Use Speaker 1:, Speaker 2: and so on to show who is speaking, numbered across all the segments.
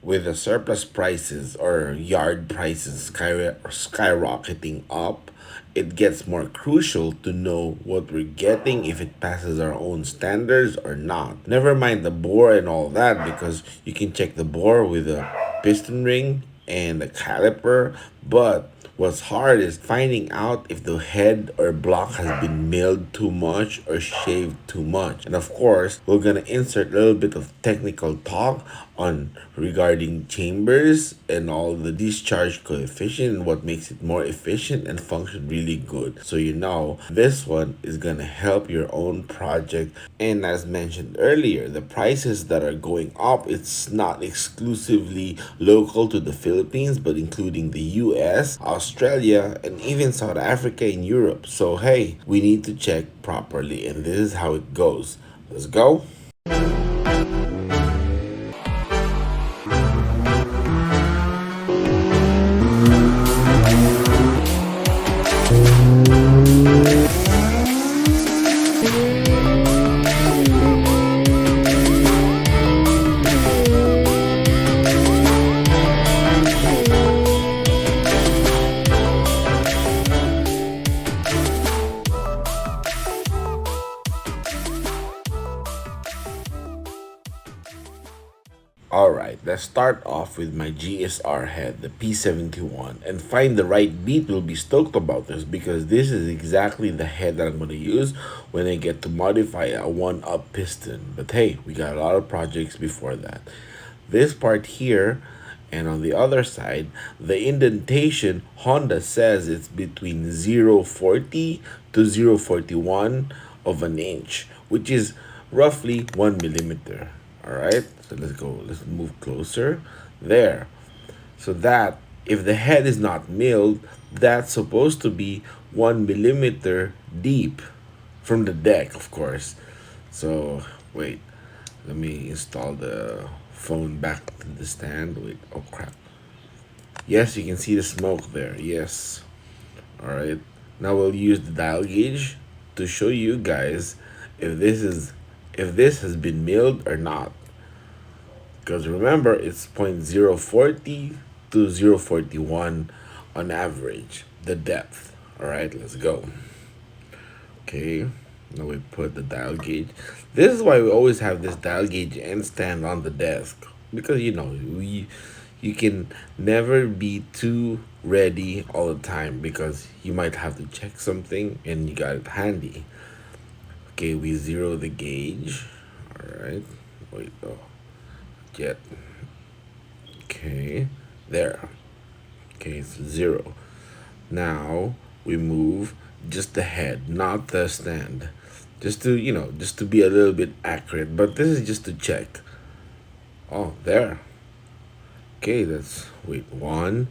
Speaker 1: with the surplus prices or yard prices skyrocketing up, it gets more crucial to know what we're getting, if it passes our own standards or not. Never mind the bore and all that, because you can check the bore with a piston ring and a caliper, but what's hard is finding out if the head or block has been milled too much or shaved too much. And of course, we're gonna insert a little bit of technical talk on regarding chambers and all the discharge coefficient and what makes it more efficient and function really good. So you know, this one is gonna help your own project. And as mentioned earlier, the prices that are going up, it's not exclusively local to the Philippines, but including the US, Australia, and even South Africa and Europe. So hey, we need to check properly, and this is how it goes. Let's go. Alright, let's start off with my GSR head, the P71, and find the right beat. Will be stoked about this because this is exactly the head that I'm going to use when I get to modify a 1-up piston. But hey, we got a lot of projects before that. This part here, and on the other side, the indentation, Honda says it's between 0.40 to 0.41 of an inch, which is roughly 1 millimeter. All right, so let's go, let's move closer there. So that if the head is not milled, that's supposed to be 1 millimeter deep from the deck, of course. So wait, let me install the phone back to the stand. Wait, oh crap. Yes, you can see the smoke there. Yes. All right, now we'll use the dial gauge to show you guys if this has been milled or not. Because remember, it's 0.040 to 0.41 on average, the depth. All right, let's go. Okay, now we put the dial gauge. This is why we always have this dial gauge and stand on the desk, because you know, you can never be too ready all the time, because you might have to check something and you got it handy. Okay, we zero the gauge. All right, wait, oh, yet. Okay, there. Okay, it's 0. Now we move just the head, not the stand, just to, you know, just to be a little bit accurate. But this is just to check. Oh, there. Okay, that's, wait, 1,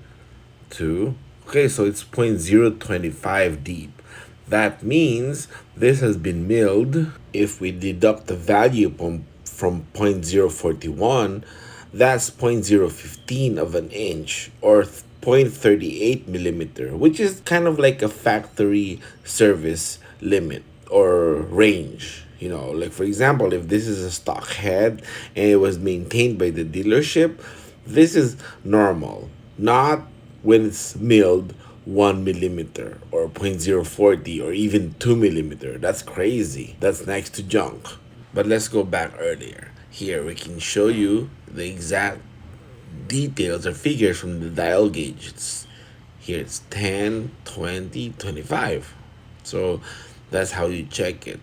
Speaker 1: 2. Okay, so it's 0.025 deep. That means this has been milled. If we deduct the value from 0.041, that's 0.015 of an inch, or 0.38 millimeter, which is kind of like a factory service limit or range. You know, like for example, if this is a stock head and it was maintained by the dealership, this is normal, not when it's milled 1 millimeter or 0.040 or even 2 millimeter. That's crazy. That's next to junk. But let's go back earlier. Here we can show you the exact details or figures from the dial gauge. Here it's 10, 20, 25. So that's how you check it.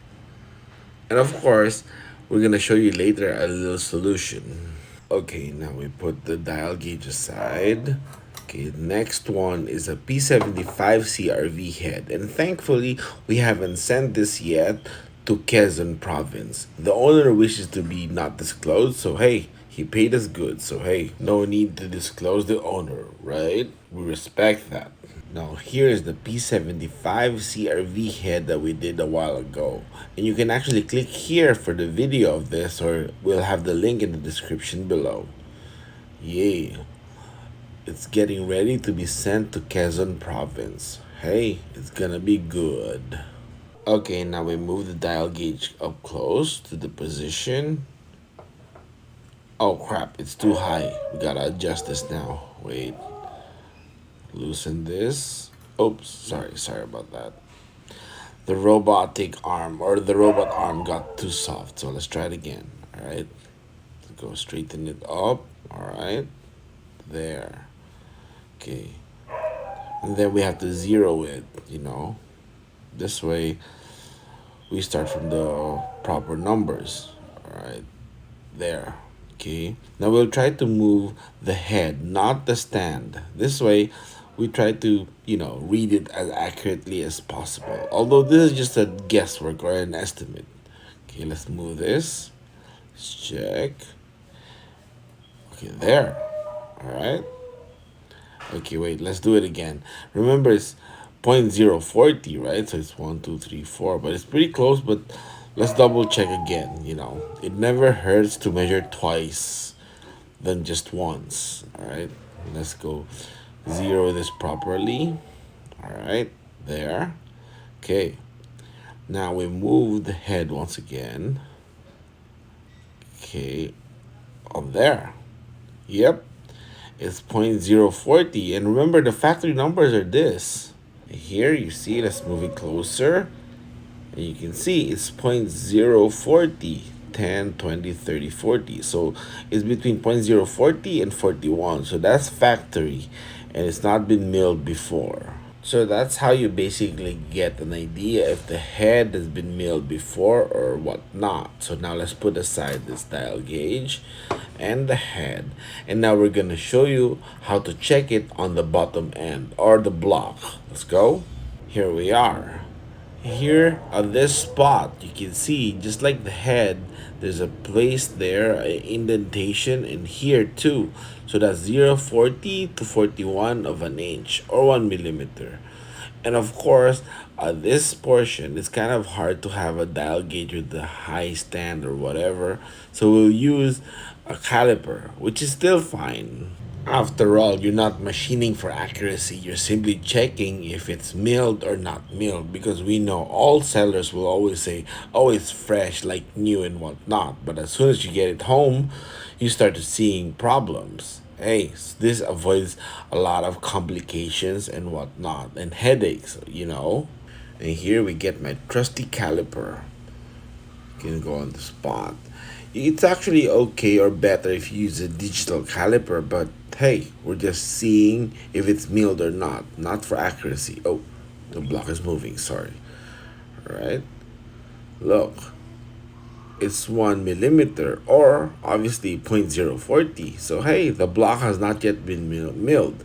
Speaker 1: And of course, we're gonna show you later a little solution. Okay, now we put the dial gauge aside. Okay, next one is a P75 CRV head, and thankfully we haven't sent this yet to Quezon province. The owner wishes to be not disclosed, so hey, he paid us good, so hey, no need to disclose the owner, right? We respect that. Now here is the P75 CRV head that we did a while ago. And you can actually click here for the video of this, or we'll have the link in the description below. Yay. It's getting ready to be sent to Quezon province. Hey, it's gonna be good. Okay, now we move the dial gauge up close to the position. Oh crap, it's too high. We gotta adjust this now. Wait, loosen this. Oops, sorry about that. The robotic arm or the robot arm got too soft, so let's try it again. All right, go straighten it up. All right, there. Okay, and then we have to zero it. This way we start from the proper numbers. All right, there. Okay, now we'll try to move the head, not the stand. This way we try to read it as accurately as possible, although this is just a guesswork or an estimate. Okay, let's move this. Let's check. Okay, there. All right. Okay, wait, let's do it again. Remember, it's 0.040, right? So it's 1, 2, 3, 4, but it's pretty close. But let's double check again. It never hurts to measure twice than just once. All right, let's go zero this properly. All right, there. Okay, now we move the head once again. Okay, up there. Yep, it's 0.040. And remember, the factory numbers are this. Here you see, let's move it closer. And you can see it's 0.040, 10, 20, 30, 40. So it's between 0.040 and 41. So that's factory. And it's not been milled before. So that's how you basically get an idea if the head has been milled before or whatnot. So now let's put aside this dial gauge and the head. And now we're going to show you how to check it on the bottom end or the block. Let's go. Here we are. Here on this spot, you can see just like the head, there's a place there, an indentation, and here too. So that's 0.40 to 41 of an inch or 1 millimeter. And of course, this portion, it's kind of hard to have a dial gauge with the high stand or whatever. So we'll use a caliper, which is still fine. After all, you're not machining for accuracy. You're simply checking if it's milled or not milled, because we know all sellers will always say, oh, it's fresh, like new and whatnot. But as soon as you get it home, you start seeing problems. Hey, this avoids a lot of complications and whatnot and headaches. And here we get my trusty caliper. Can go on the spot. It's actually okay or better if you use a digital caliper, but hey, we're just seeing if it's milled or not for accuracy. Oh, the block is moving, sorry. Alright, look, it's 1 millimeter or obviously 0.040. So hey, the block has not yet been milled.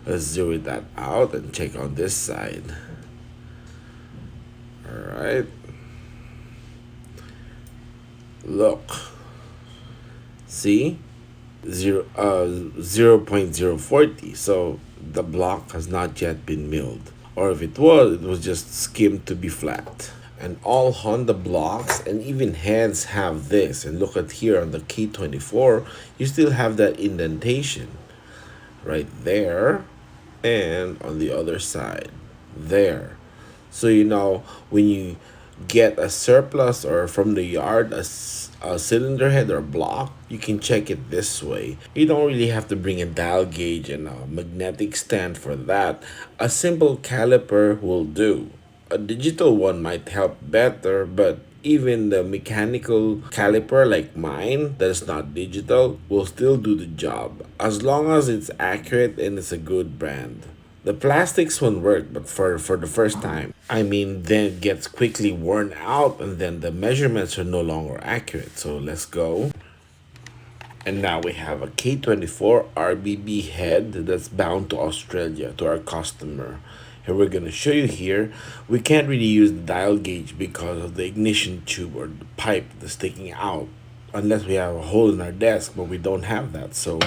Speaker 1: Let's zero that out and check on this side. Alright, look, see, 0.040. So the block has not yet been milled, or if it was just skimmed to be flat. And all Honda blocks and even heads have this. And look at here on the K24, you still have that indentation right there, and on the other side there. So when you get a surplus or from the yard a cylinder head or block, you can check it this way. You don't really have to bring a dial gauge and a magnetic stand for that. A simple caliper will do. A digital one might help better, but even the mechanical caliper like mine that is not digital will still do the job as long as it's accurate and it's a good brand. The plastics won't work, but for the first time. I mean, then it gets quickly worn out and then the measurements are no longer accurate. So let's go. And now we have a K24 RBB head that's bound to Australia to our customer. And we're going to show you here, we can't really use the dial gauge because of the ignition tube or the pipe that's sticking out. Unless we have a hole in our desk, but we don't have that. So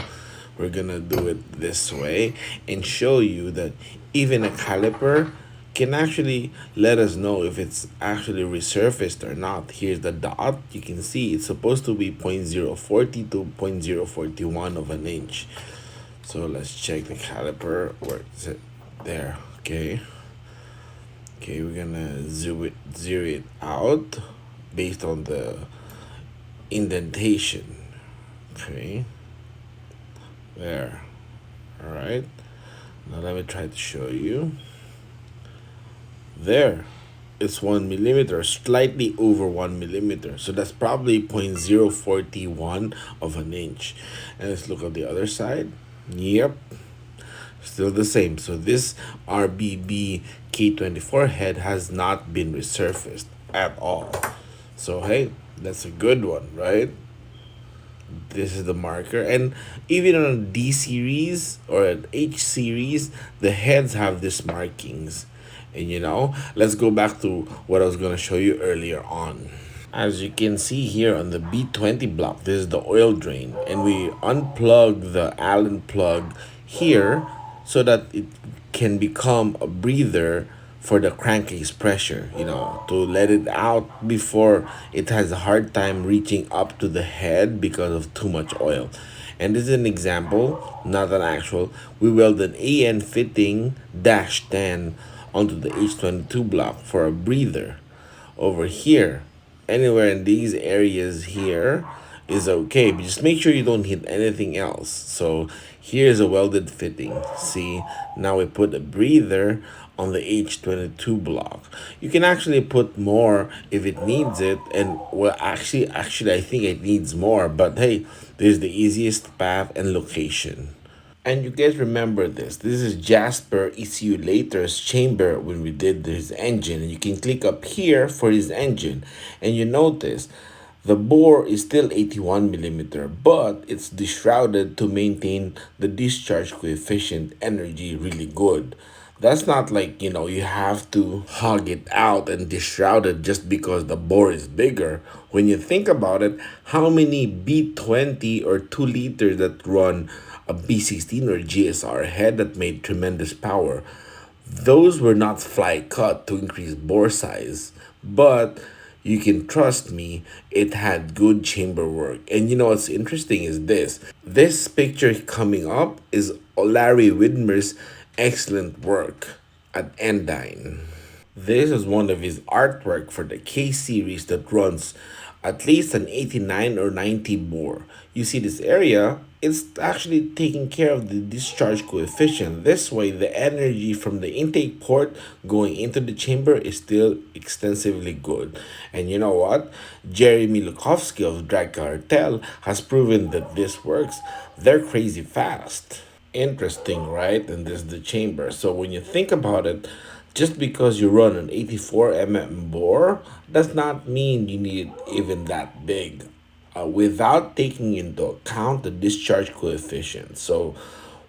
Speaker 1: we're going to do it this way and show you that even a caliper can actually let us know if it's actually resurfaced or not. Here's the dot. You can see it's supposed to be 0.040 to 0.041 of an inch. So let's check the caliper. Where is it? There. Okay, we're gonna zero it out based on the indentation. Okay, there. All right. Now let me try to show you. There. It's 1 millimeter, slightly over 1 millimeter. So that's probably 0.041 of an inch. And let's look at the other side. Yep, still the same. So this RBB K24 head has not been resurfaced at all. So hey, that's a good one, right? This is the marker. And even on a D series or an H series, the heads have these markings. And let's go back to what I was going to show you earlier on. As you can see here on the B20 block, this is the oil drain, and we unplug the Allen plug here so that it can become a breather for the crankcase pressure, to let it out before it has a hard time reaching up to the head because of too much oil. And this is an example, not an actual. We weld an AN fitting dash 10 onto the H22 block for a breather. Over here, anywhere in these areas here is okay, but just make sure you don't hit anything else. So here's a welded fitting. See, now we put a breather on the H22 block. You can actually put more if it needs it, and well, actually I think it needs more, but hey, this is the easiest path and location. And you guys remember this. This is Jasper ECU Later's chamber when we did his engine. And you can click up here for his engine. And you notice the bore is still 81 millimeter, but it's deshrouded to maintain the discharge coefficient energy really good. That's not like, you have to hog it out and deshroud it just because the bore is bigger. When you think about it, how many B20 or 2 liters that run a B16 or GSR head that made tremendous power? Those were not fly cut to increase bore size, but you can trust me, it had good chamber work. And what's interesting is this. This picture coming up is Larry Widmer's excellent work at Endyne. This is one of his artwork for the K series that runs at least an 89 or 90 bore. You see this area, it's actually taking care of the discharge coefficient. This way, the energy from the intake port going into the chamber is still extensively good. And you know what? Jeremy Lukovsky of Drag Cartel has proven that this works. They're crazy fast. Interesting, right? And this is the chamber. So when you think about it, just because you run an 84 bore does not mean you need even that big, without taking into account the discharge coefficient. So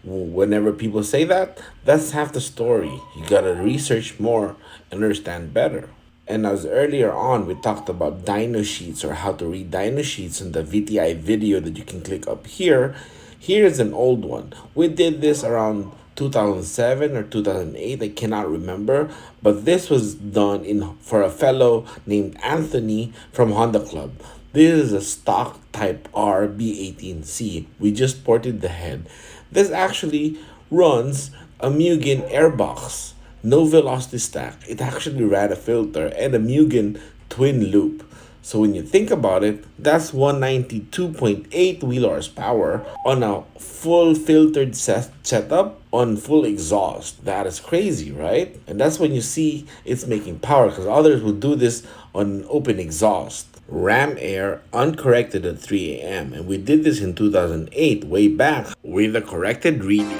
Speaker 1: whenever people say that, that's half the story. You gotta research more and understand better. And as earlier on, we talked about dyno sheets or how to read dyno sheets in the VTI video that you can click up here. Here's an old one. We did this around 2007 or 2008, I cannot remember, but this was done for a fellow named Anthony from Honda Club. This is a stock type R B18C. We just ported the head. This actually runs a Mugen airbox. No velocity stack. It actually ran a filter and a Mugen twin loop. So when you think about it, that's 192.8 wheel horsepower on a full filtered setup on full exhaust. That is crazy, right? And that's when you see it's making power, because others will do this on open exhaust. Ram air uncorrected at 3 a.m. And we did this in 2008, way back, with a corrected reading